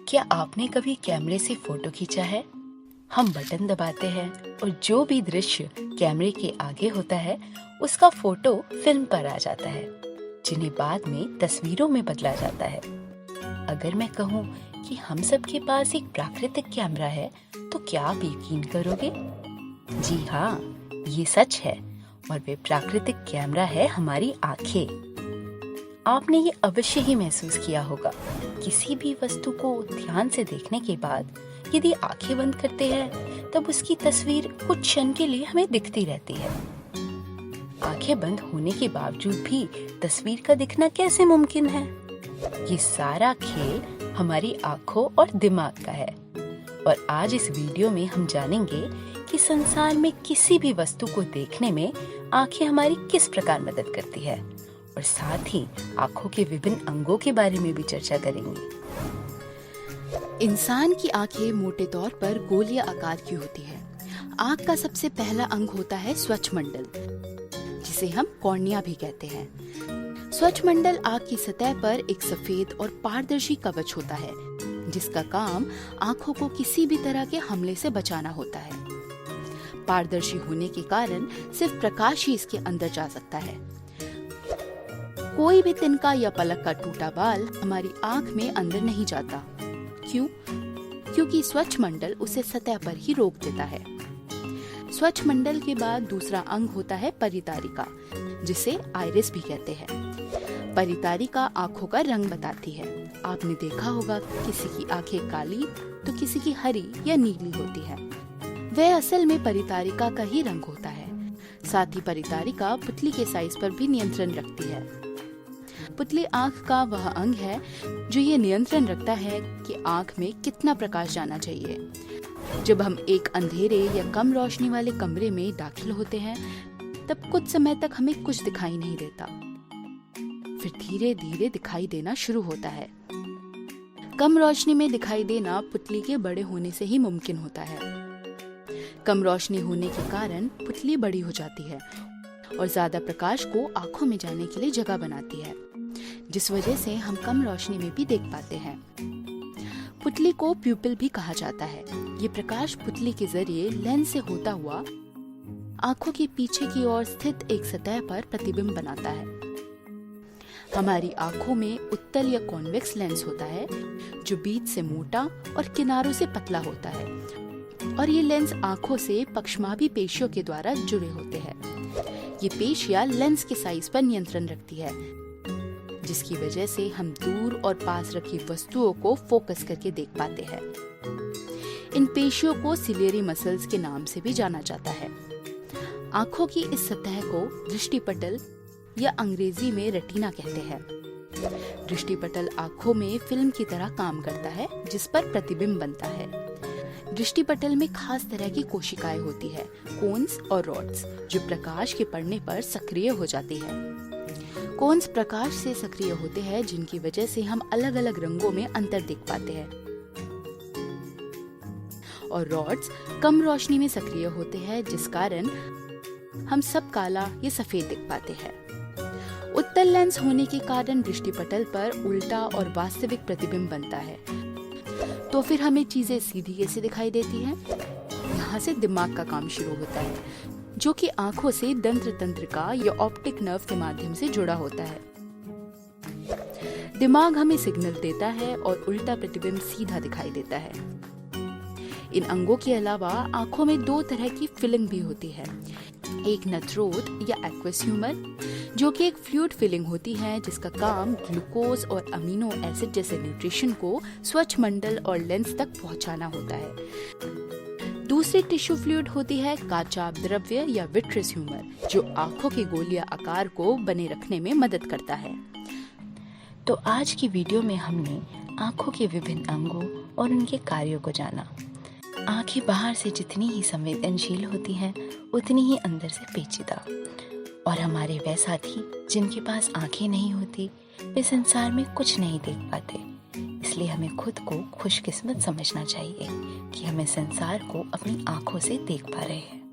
क्या आपने कभी कैमरे से फोटो खींचा है? हम बटन दबाते हैं और जो भी दृश्य कैमरे के आगे होता है उसका फोटो फिल्म पर आ जाता है, जिन्हें बाद में तस्वीरों में बदला जाता है। अगर मैं कहूँ कि हम सब के पास एक प्राकृतिक कैमरा है, तो क्या आप यकीन करोगे? जी हाँ, ये सच है और वे प्राकृतिक कैमरा है हमारी आंखें। आपने ये अवश्य ही महसूस किया होगा, किसी भी वस्तु को ध्यान से देखने के बाद यदि आंखें बंद करते हैं तब उसकी तस्वीर कुछ क्षण के लिए हमें दिखती रहती है। आंखें बंद होने के बावजूद भी तस्वीर का दिखना कैसे मुमकिन है? ये सारा खेल हमारी आंखों और दिमाग का है। और आज इस वीडियो में हम जानेंगे कि संसार में किसी भी वस्तु को देखने में आंखें हमारी किस प्रकार मदद करती है, और साथ ही आंखों के विभिन्न अंगों के बारे में भी चर्चा करेंगे। इंसान की आंखें मोटे तौर पर गोलीय आकार की होती है। आंख का सबसे पहला अंग होता है स्वच्छमंडल, जिसे हम कॉर्निया भी कहते हैं। स्वच्छमंडल आंख की सतह पर एक सफेद और पारदर्शी कवच होता है, जिसका काम आंखों को किसी भी तरह के हमले से बचाना होता है। पारदर्शी होने के कारण सिर्फ प्रकाश ही इसके अंदर जा सकता है। कोई भी तिनका या पलक का टूटा बाल हमारी आंख में अंदर नहीं जाता। क्यों? क्योंकि स्वच्छमंडल उसे सतह पर ही रोक देता है। स्वच्छमंडल के बाद दूसरा अंग होता है परितारिका, जिसे आइरिस भी कहते हैं। परितारिका आंखों का रंग बताती है। आपने देखा होगा किसी की आंखें काली तो किसी की हरी या नीली होती है। वह असल में परितारिका का ही रंग होता है। साथ ही परितारिका पुतली के साइज पर भी नियंत्रण रखती है। पुतली आंख का वह अंग है जो ये नियंत्रण रखता है कि आंख में कितना प्रकाश जाना चाहिए। जब हम एक अंधेरे या कम रोशनी वाले कमरे में दाखिल होते हैं, तब कुछ समय तक हमें कुछ दिखाई नहीं देता। फिर धीरे धीरे दिखाई देना शुरू होता है। कम रोशनी में दिखाई देना पुतली के बड़े होने से ही मुमकिन होता है। कम रोशनी होने के कारण पुतली बड़ी हो जाती है और ज्यादा प्रकाश को आंखों में जाने के लिए जगह बनाती है, जिस वजह से हम कम रोशनी में भी देख पाते हैं। पुतली को प्यूपिल भी कहा जाता है। ये प्रकाश पुतली के जरिए लेंस से होता हुआ आंखों के पीछे की ओर स्थित एक सतह पर प्रतिबिंब बनाता है। हमारी आंखों में उत्तल या कॉन्वेक्स लेंस होता है, जो बीच से मोटा और किनारों से पतला होता है, और ये लेंस आंखों से पक्षमाभी पेशियों के द्वारा जुड़े होते हैं। ये पेशियां लेंस के साइज पर नियंत्रण रखती है, जिसकी वजह से हम दूर और पास रखी वस्तुओं को फोकस करके देख पाते हैं। इन पेशियों को सिलियरी मसल्स के नाम से भी जाना जाता है। आंखों की इस सतह को दृष्टिपटल या अंग्रेजी में रेटिना कहते हैं। दृष्टिपटल आंखों में फिल्म की तरह काम करता है, जिस पर प्रतिबिंब बनता है। दृष्टिपटल में खास तरह की कोशिकाएं होती है, कोन्स और रॉड्स, जो प्रकाश के पड़ने पर सक्रिय हो जाती है। कोन्स प्रकाश से सक्रिय होते हैं, जिनकी वजह से हम अलग अलग रंगों में अंतर देख पाते हैं, और रॉड्स कम रोशनी में सक्रिय होते हैं, जिस कारण हम सब काला या सफेद देख पाते हैं। उत्तल लेंस होने के कारण दृष्टिपटल पर उल्टा और वास्तविक प्रतिबिंब बनता है। तो फिर हमें चीजें सीधी कैसे दिखाई देती हैं? यहाँ से दिमाग का काम शुरू होता है, जो कि आंखों से दंत्र तंत्रिका या ऑप्टिक नर्व के माध्यम से जुड़ा होता है। दिमाग हमें सिग्नल देता है और उल्टा प्रतिबिंब सीधा दिखाई देता है। इन अंगों के अलावा आंखों में दो तरह की फिलिंग भी होती है। एक नथरोट या एक्वस ह्यूमर, जो कि एक फ्लूइड फिलिंग होती है, जिसका काम ग्लूकोज और अमीनो एसिड जैसे न्यूट्रिशन को स्वच्छमंडल और लेंस तक पहुंचाना होता है। दूसरी टिश्यू फ्लूइड होती है काचाभ द्रव्य या विट्रस ह्यूमर, जो आंखों के गोलीय आकार को बने रखने में मदद करता है। तो आज की वीडियो में हमने आंखों के विभिन्न अंगों और उनके कार्यों को जाना। आंखें बाहर से जितनी ही संवेदनशील होती हैं, उतनी ही अंदर से पेचीदा। और हमारे वे साथी जिनके पास आंखें नहीं होती, वे संसार में कुछ नहीं देख पाते। इसलिए हमें खुद को खुशकिस्मत समझना चाहिए कि हमें संसार को अपनी आंखों से देख पा रहे हैं।